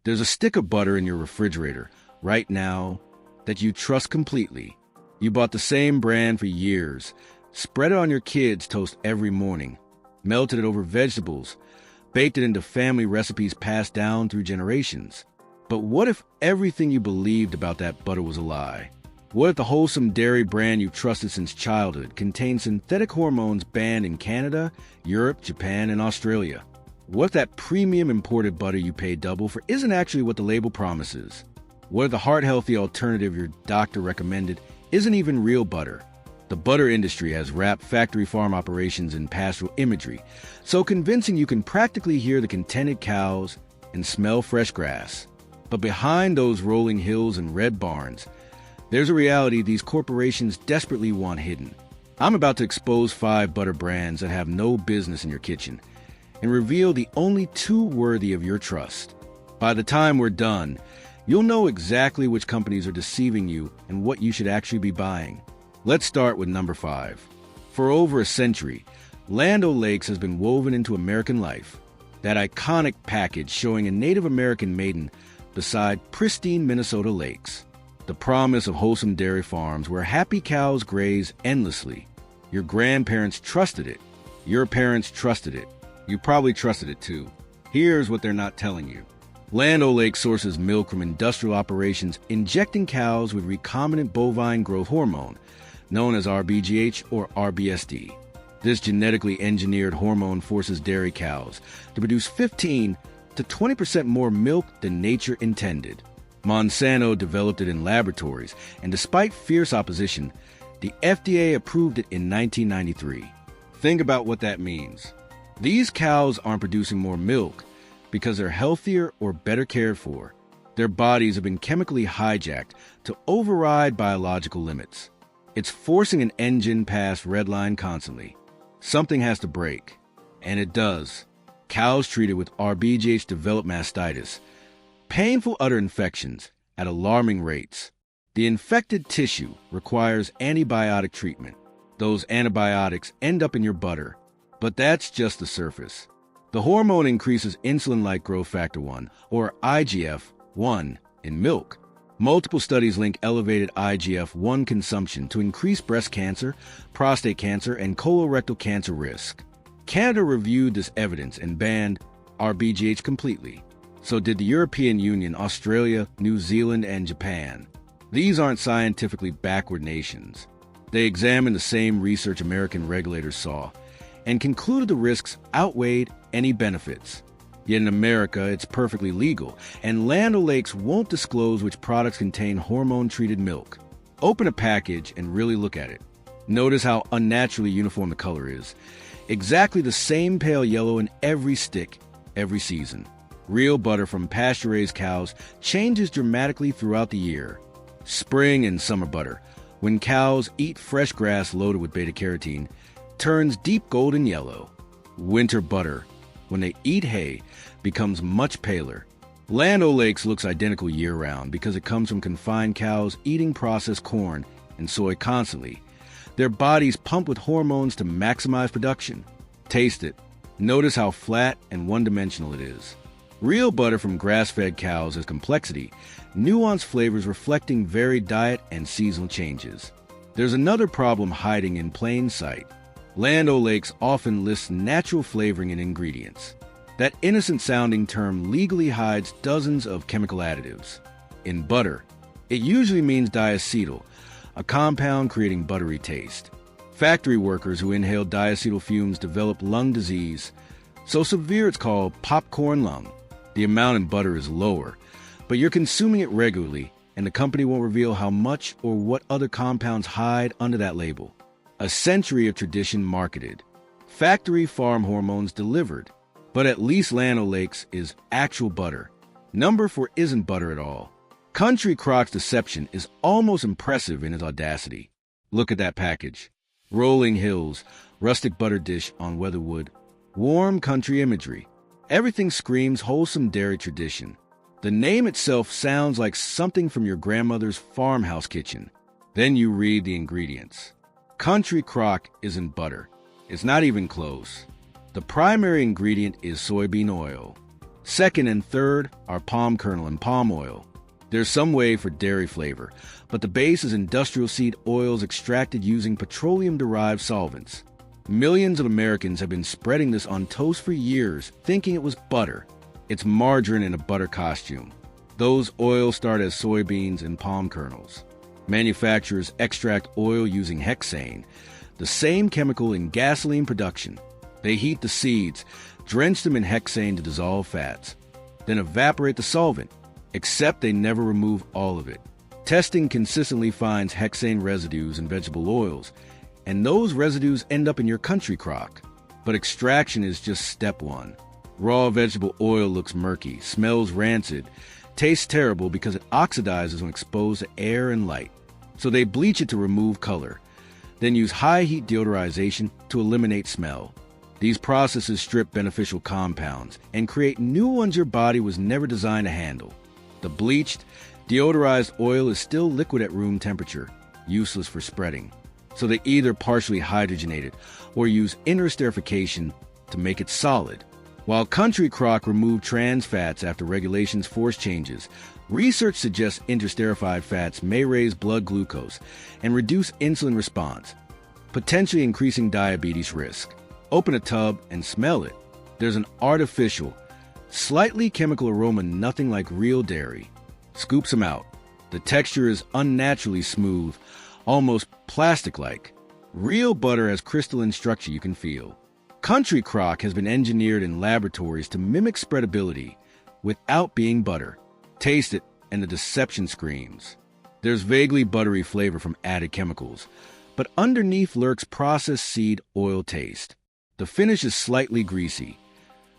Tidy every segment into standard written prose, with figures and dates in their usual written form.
There's a stick of butter in your refrigerator right now that you trust completely. You bought the same brand for years, spread it on your kids' toast every morning, melted it over vegetables, baked it into family recipes passed down through generations. But what if everything you believed about that butter was a lie? What if the wholesome dairy brand you've trusted since childhood contains synthetic hormones banned in Canada, Europe, Japan, and Australia? What if that premium imported butter you pay double for isn't actually what the label promises? What if the heart-healthy alternative your doctor recommended isn't even real butter? The butter industry has wrapped factory farm operations in pastoral imagery, so convincing you can practically hear the contented cows and smell fresh grass. But behind those rolling hills and red barns, there's a reality these corporations desperately want hidden. I'm about to expose 5 butter brands that have no business in your kitchen and reveal the only 2 worthy of your trust. By the time we're done, you'll know exactly which companies are deceiving you and what you should actually be buying. Let's start with number 5. For over a century, Land O'Lakes has been woven into American life. That iconic package showing a Native American maiden beside pristine Minnesota lakes. The promise of wholesome dairy farms where happy cows graze endlessly. Your grandparents trusted it. Your parents trusted it. You probably trusted it too. Here's what they're not telling you. Land O'Lakes sources milk from industrial operations injecting cows with recombinant bovine growth hormone, known as RBGH or RBSD. This genetically engineered hormone forces dairy cows to produce 15 to 20% more milk than nature intended. Monsanto developed it in laboratories, and despite fierce opposition, the FDA approved it in 1993. Think about what that means. These cows aren't producing more milk because they're healthier or better cared for. Their bodies have been chemically hijacked to override biological limits. It's forcing an engine past red line constantly. Something has to break. And it does. Cows treated with RBGH develop mastitis, painful udder infections at alarming rates. The infected tissue requires antibiotic treatment. Those antibiotics end up in your butter. But that's just the surface. The hormone increases insulin-like growth factor 1, or IGF-1, in milk. Multiple studies link elevated IGF-1 consumption to increased breast cancer, prostate cancer, and colorectal cancer risk. Canada reviewed this evidence and banned RBGH completely. So did the European Union, Australia, New Zealand, and Japan. These aren't scientifically backward nations. They examined the same research American regulators saw and concluded the risks outweighed any benefits. Yet in America, it's perfectly legal, and Land O'Lakes won't disclose which products contain hormone-treated milk. Open a package and really look at it. Notice how unnaturally uniform the color is. Exactly the same pale yellow in every stick, every season. Real butter from pasture-raised cows changes dramatically throughout the year. Spring and summer butter, when cows eat fresh grass loaded with beta-carotene, turns deep golden yellow. Winter butter, when they eat hay, becomes much paler. Land O'Lakes looks identical year-round because it comes from confined cows eating processed corn and soy constantly. Their bodies pump with hormones to maximize production. Taste it. Notice how flat and one-dimensional it is. Real butter from grass-fed cows has complexity, nuanced flavors reflecting varied diet and seasonal changes. There's another problem hiding in plain sight. Land O'Lakes often lists natural flavoring and ingredients. That innocent-sounding term legally hides dozens of chemical additives. In butter, it usually means diacetyl, a compound creating buttery taste. Factory workers who inhale diacetyl fumes develop lung disease, so severe it's called popcorn lung. The amount in butter is lower, but you're consuming it regularly, and the company won't reveal how much or what other compounds hide under that label. A century of tradition marketed. Factory farm hormones delivered. But at least Land O'Lakes is actual butter. Number 4 isn't butter at all. Country Croc's deception is almost impressive in its audacity. Look at that package. Rolling hills, rustic butter dish on weatherwood, warm country imagery. Everything screams wholesome dairy tradition. The name itself sounds like something from your grandmother's farmhouse kitchen. Then you read the ingredients. Country Crock isn't butter. It's not even close. The primary ingredient is soybean oil. Second and third are palm kernel and palm oil. There's some way for dairy flavor, but the base is industrial seed oils extracted using petroleum-derived solvents. Millions of Americans have been spreading this on toast for years, thinking it was butter. It's margarine in a butter costume. Those oils start as soybeans and palm kernels. Manufacturers extract oil using hexane, the same chemical in gasoline production. They heat the seeds, drench them in hexane to dissolve fats, then evaporate the solvent, except they never remove all of it. Testing consistently finds hexane residues in vegetable oils, and those residues end up in your country crock. But extraction is just step one. Raw vegetable oil looks murky, smells rancid, tastes terrible because it oxidizes when exposed to air and light. So they bleach it to remove color, then use high-heat deodorization to eliminate smell. These processes strip beneficial compounds and create new ones your body was never designed to handle. The bleached, deodorized oil is still liquid at room temperature, useless for spreading. So they either partially hydrogenate it or use interesterification to make it solid. While Country Crock removed trans fats after regulations force changes, research suggests interesterified fats may raise blood glucose and reduce insulin response, potentially increasing diabetes risk. Open a tub and smell it. There's an artificial, slightly chemical aroma nothing like real dairy. Scoop some out. The texture is unnaturally smooth, almost plastic-like. Real butter has crystalline structure you can feel. Country Crock has been engineered in laboratories to mimic spreadability without being butter. Taste it and the deception screams. There's vaguely buttery flavor from added chemicals, but underneath lurks processed seed oil taste. The finish is slightly greasy,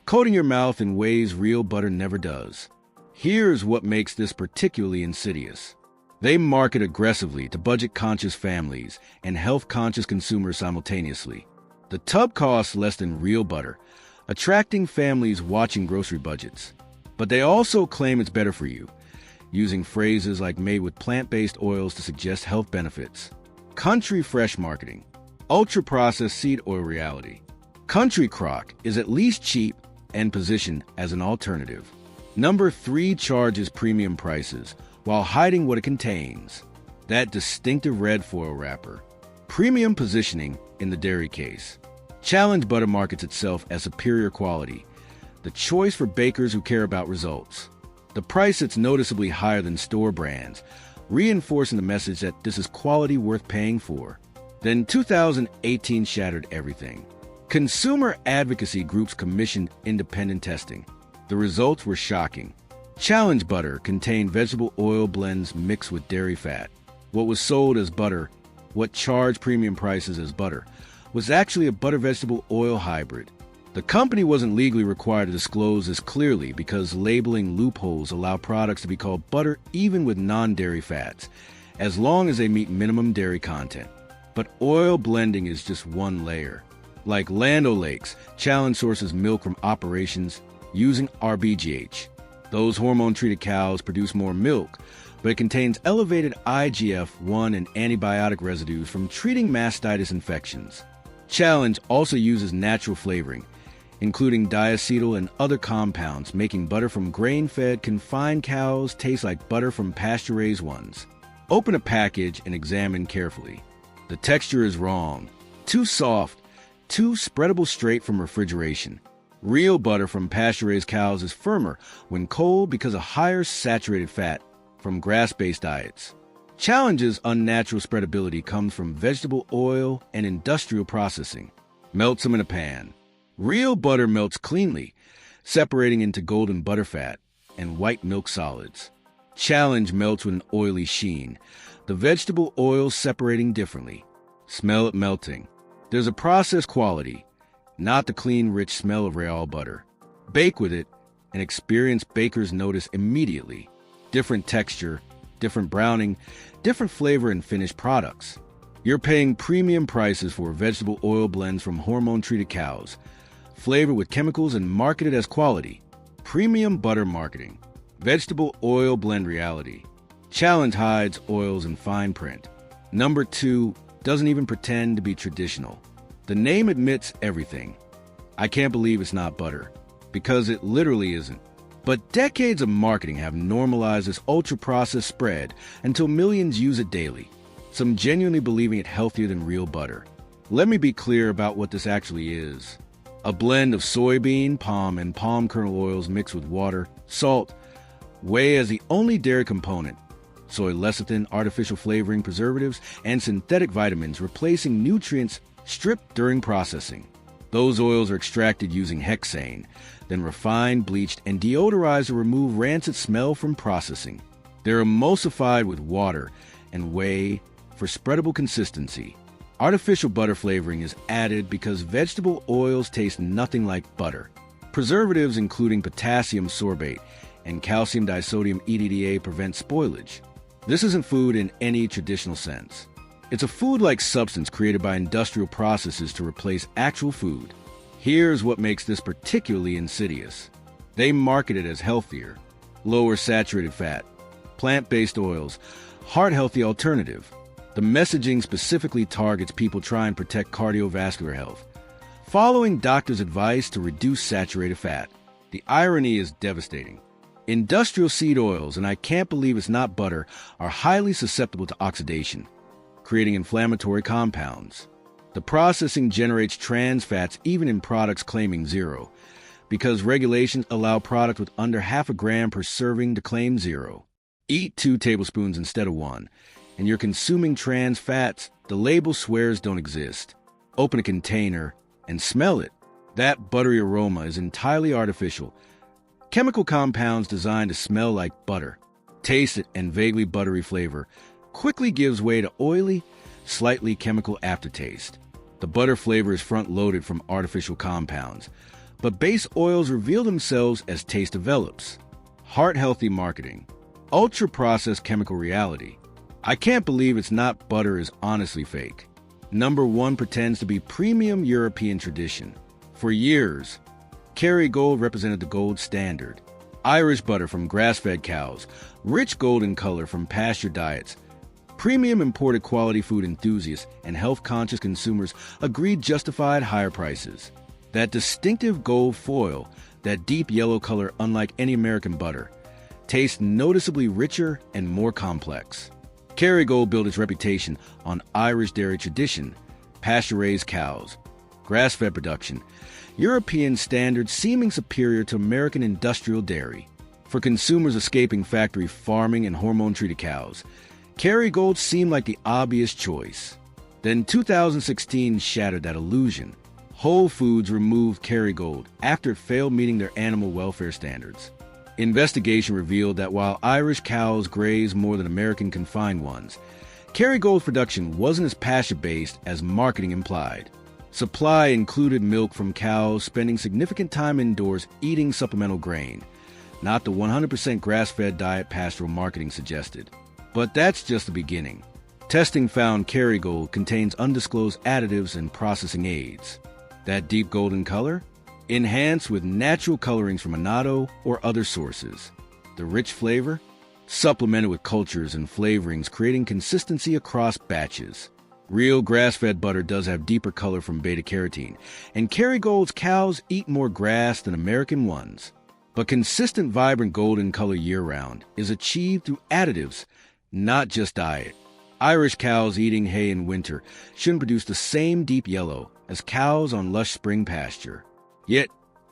coating your mouth in ways real butter never does. Here's what makes this particularly insidious. They market aggressively to budget-conscious families and health-conscious consumers simultaneously. The tub costs less than real butter, attracting families watching grocery budgets. But they also claim it's better for you, using phrases like made with plant-based oils to suggest health benefits. Country Fresh marketing. Ultra-processed seed oil reality. Country Crock is at least cheap and positioned as an alternative. Number 3 charges premium prices while hiding what it contains. That distinctive red foil wrapper. Premium positioning in the dairy case. Challenge Butter markets itself as superior quality, the choice for bakers who care about results. The price is noticeably higher than store brands, reinforcing the message that this is quality worth paying for. Then 2018 shattered everything. Consumer advocacy groups commissioned independent testing. The results were shocking. Challenge Butter contained vegetable oil blends mixed with dairy fat. What was sold as butter, what charged premium prices as butter, was actually a butter vegetable oil hybrid. The company wasn't legally required to disclose this clearly because labeling loopholes allow products to be called butter even with non-dairy fats, as long as they meet minimum dairy content. But oil blending is just one layer. Like Land O'Lakes, Challenge sources milk from operations using RBGH. Those hormone-treated cows produce more milk, but it contains elevated IGF-1 and antibiotic residues from treating mastitis infections. Challenge also uses natural flavoring, including diacetyl and other compounds, making butter from grain-fed confined cows taste like butter from pasture-raised ones. Open a package and examine carefully. The texture is wrong, too soft, too spreadable straight from refrigeration. Real butter from pasture-raised cows is firmer when cold because of higher saturated fat from grass-based diets. Challenge's unnatural spreadability comes from vegetable oil and industrial processing. Melt some in a pan. Real butter melts cleanly, separating into golden butterfat and white milk solids. Challenge melts with an oily sheen, the vegetable oil separating differently. Smell it melting. There's a processed quality, not the clean, rich smell of real butter. Bake with it, and experienced bakers notice immediately. Different texture, different browning, different flavor in finished products. You're paying premium prices for vegetable oil blends from hormone-treated cows, flavored with chemicals and marketed as quality. Premium butter marketing. Vegetable oil blend reality. Challenge hides oils in fine print. Number 2 doesn't even pretend to be traditional. The name admits everything. I can't believe it's not butter, because it literally isn't. But decades of marketing have normalized this ultra-processed spread until millions use it daily, some genuinely believing it healthier than real butter. Let me be clear about what this actually is. A blend of soybean, palm, and palm kernel oils mixed with water, salt, whey as the only dairy component, soy lecithin, artificial flavoring, preservatives, and synthetic vitamins replacing nutrients stripped during processing. Those oils are extracted using hexane, then refined, bleached, and deodorized to remove rancid smell from processing. They're emulsified with water and whey for spreadable consistency. Artificial butter flavoring is added because vegetable oils taste nothing like butter. Preservatives including potassium sorbate and calcium disodium EDTA prevent spoilage. This isn't food in any traditional sense. It's a food-like substance created by industrial processes to replace actual food. Here's what makes this particularly insidious. They market it as healthier, lower saturated fat, plant-based oils, heart-healthy alternative. The messaging specifically targets people trying to protect cardiovascular health, following doctors' advice to reduce saturated fat. The irony is devastating. Industrial seed oils, and I can't believe it's not butter, are highly susceptible to oxidation, creating inflammatory compounds. The processing generates trans fats even in products claiming zero, because regulations allow products with under half a gram per serving to claim zero. Eat 2 tablespoons instead of 1, and you're consuming trans fats the label swears don't exist. Open a container and smell it. That buttery aroma is entirely artificial. Chemical compounds designed to smell like butter. Taste it, and vaguely buttery flavor quickly gives way to oily, slightly chemical aftertaste. The butter flavor is front-loaded from artificial compounds, but base oils reveal themselves as taste develops. Heart-healthy marketing. Ultra-processed chemical reality. I can't believe it's not butter is honestly fake. Number 1 pretends to be premium European tradition. For years, Kerrygold represented the gold standard. Irish butter from grass-fed cows, rich golden color from pasture diets. Premium imported quality food enthusiasts and health-conscious consumers agreed justified higher prices. That distinctive gold foil, that deep yellow color unlike any American butter, tastes noticeably richer and more complex. Kerrygold built its reputation on Irish dairy tradition, pasture-raised cows, grass-fed production, European standards seeming superior to American industrial dairy. For consumers escaping factory farming and hormone-treated cows, Kerrygold seemed like the obvious choice. Then 2016 shattered that illusion. Whole Foods removed Kerrygold after it failed meeting their animal welfare standards. Investigation revealed that while Irish cows graze more than American confined ones, Kerrygold's production wasn't as pasture-based as marketing implied. Supply included milk from cows spending significant time indoors eating supplemental grain, not the 100% grass-fed diet pastoral marketing suggested. But that's just the beginning. Testing found Kerrygold contains undisclosed additives and processing aids. That deep golden color? Enhanced with natural colorings from annatto or other sources. The rich flavor? Supplemented with cultures and flavorings creating consistency across batches. Real grass-fed butter does have deeper color from beta-carotene, and Kerrygold's cows eat more grass than American ones. But consistent vibrant golden color year-round is achieved through additives, not just diet. Irish cows eating hay in winter shouldn't produce the same deep yellow as cows on lush spring pasture. Yet,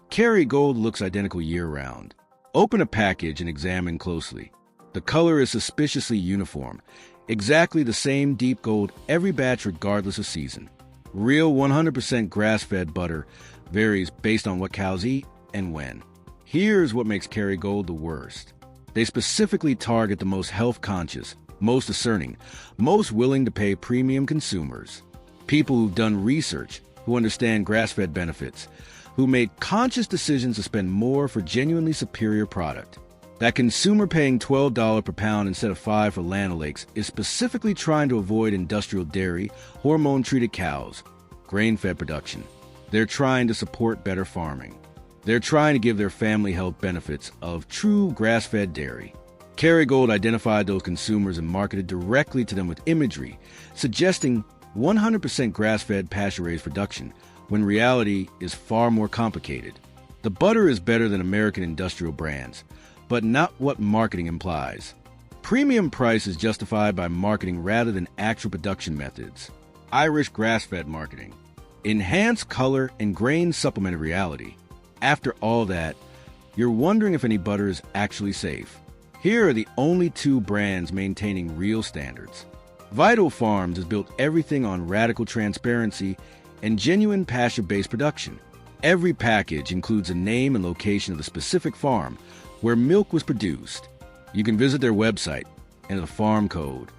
Kerrygold looks identical year-round. Open a package and examine closely. The color is suspiciously uniform, exactly the same deep gold every batch regardless of season. Real 100% grass-fed butter varies based on what cows eat and when. Here's what makes Kerrygold the worst. They specifically target the most health-conscious, most discerning, most willing to pay premium consumers. People who've done research, who understand grass-fed benefits, who made conscious decisions to spend more for genuinely superior product. That consumer paying $12 per pound instead of $5 for Land O'Lakes is specifically trying to avoid industrial dairy, hormone-treated cows, grain-fed production. They're trying to support better farming. They're trying to give their family health benefits of true grass-fed dairy. Kerrygold identified those consumers and marketed directly to them with imagery, suggesting 100% grass-fed pasture-raised production, when reality is far more complicated. The butter is better than American industrial brands, but not what marketing implies. Premium price is justified by marketing rather than actual production methods. Irish grass-fed marketing. Enhanced color and grain supplemented reality. After all that, you're wondering if any butter is actually safe. Here are the only two brands maintaining real standards. Vital Farms has built everything on radical transparency and genuine pasture-based production. Every package includes a name and location of the specific farm where milk was produced. You can visit their website, enter the farm code,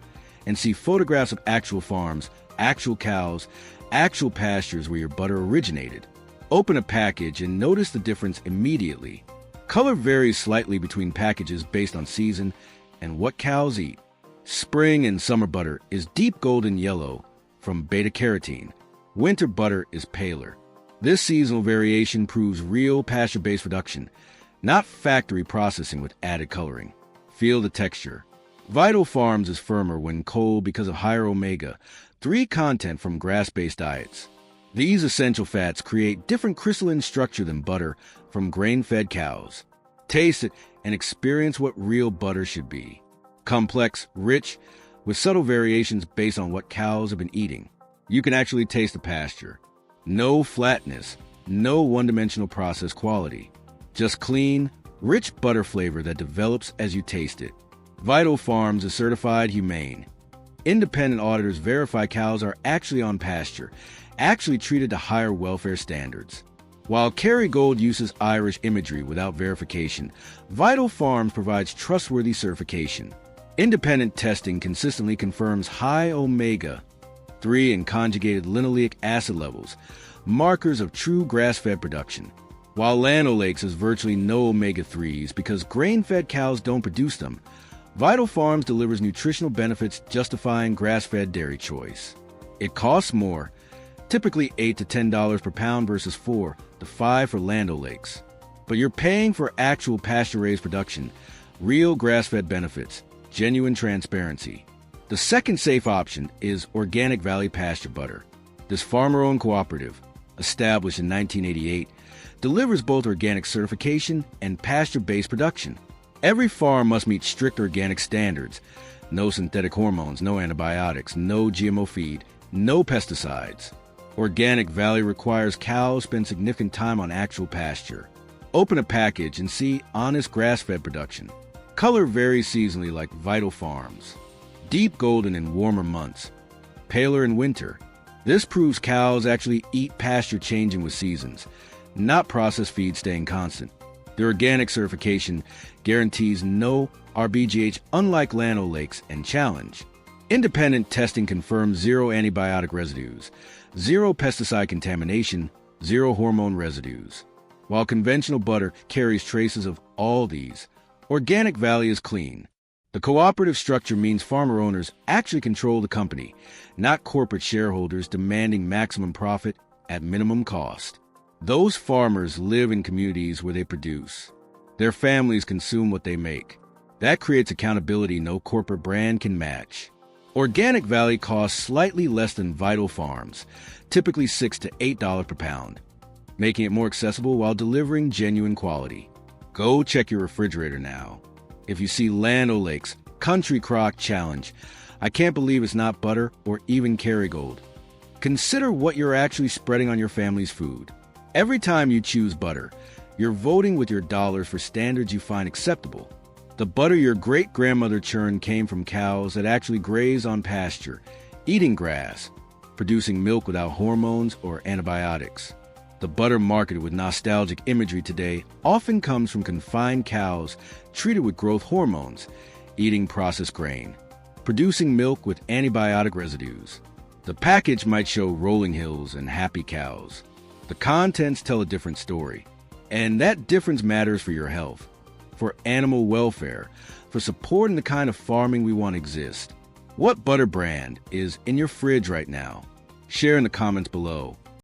and see photographs of actual farms, actual cows, actual pastures where your butter originated. Open a package and notice the difference immediately. Color varies slightly between packages based on season and what cows eat. Spring and summer butter is deep golden yellow from beta-carotene. Winter butter is paler. This seasonal variation proves real pasture-based production, not factory processing with added coloring. Feel the texture. Vital Farms is firmer when cold because of higher omega-3 content from grass-based diets. These essential fats create different crystalline structure than butter from grain-fed cows. Taste it and experience what real butter should be. Complex, rich, with subtle variations based on what cows have been eating. You can actually taste the pasture. No flatness, no one-dimensional process quality. Just clean, rich butter flavor that develops as you taste it. Vital Farms is certified humane. Independent auditors verify cows are actually on pasture, actually treated to higher welfare standards. While Kerrygold uses Irish imagery without verification, Vital Farms provides trustworthy certification. Independent testing consistently confirms high omega-3 and conjugated linoleic acid levels, markers of true grass-fed production. While Land O'Lakes has virtually no omega-3s because grain-fed cows don't produce them, Vital Farms delivers nutritional benefits justifying grass-fed dairy choice. It costs more, typically $8 to $10 per pound versus $4 to $5 for Land O'Lakes. But you're paying for actual pasture-raised production, real grass-fed benefits, genuine transparency. The second safe option is Organic Valley Pasture Butter. This farmer-owned cooperative, established in 1988, delivers both organic certification and pasture-based production. Every farm must meet strict organic standards. No synthetic hormones, no antibiotics, no GMO feed, no pesticides. Organic Valley requires cows spend significant time on actual pasture. Open a package and see honest grass-fed production. Color varies seasonally like Vital Farms. Deep golden in warmer months, paler in winter. This proves cows actually eat pasture changing with seasons, not processed feed staying constant. The organic certification guarantees no RBGH unlike Land O'Lakes and Challenge. Independent testing confirms zero antibiotic residues, zero pesticide contamination, zero hormone residues. While conventional butter carries traces of all these, Organic Valley is clean. The cooperative structure means farmer owners actually control the company, not corporate shareholders demanding maximum profit at minimum cost. Those farmers live in communities where they produce. Their families consume what they make. That creates accountability no corporate brand can match. Organic Valley costs slightly less than Vital Farms, typically $6 to $8 per pound, making it more accessible while delivering genuine quality. Go check your refrigerator now. If you see Land O'Lakes, Country Crock Challenge, I can't believe it's not butter or even Kerrygold. Consider what you're actually spreading on your family's food. Every time you choose butter, you're voting with your dollars for standards you find acceptable. The butter your great-grandmother churned came from cows that actually graze on pasture, eating grass, producing milk without hormones or antibiotics. The butter marketed with nostalgic imagery today often comes from confined cows treated with growth hormones, eating processed grain, producing milk with antibiotic residues. The package might show rolling hills and happy cows. The contents tell a different story, and that difference matters for your health, for animal welfare, for supporting the kind of farming we want to exist. What butter brand is in your fridge right now? Share in the comments below.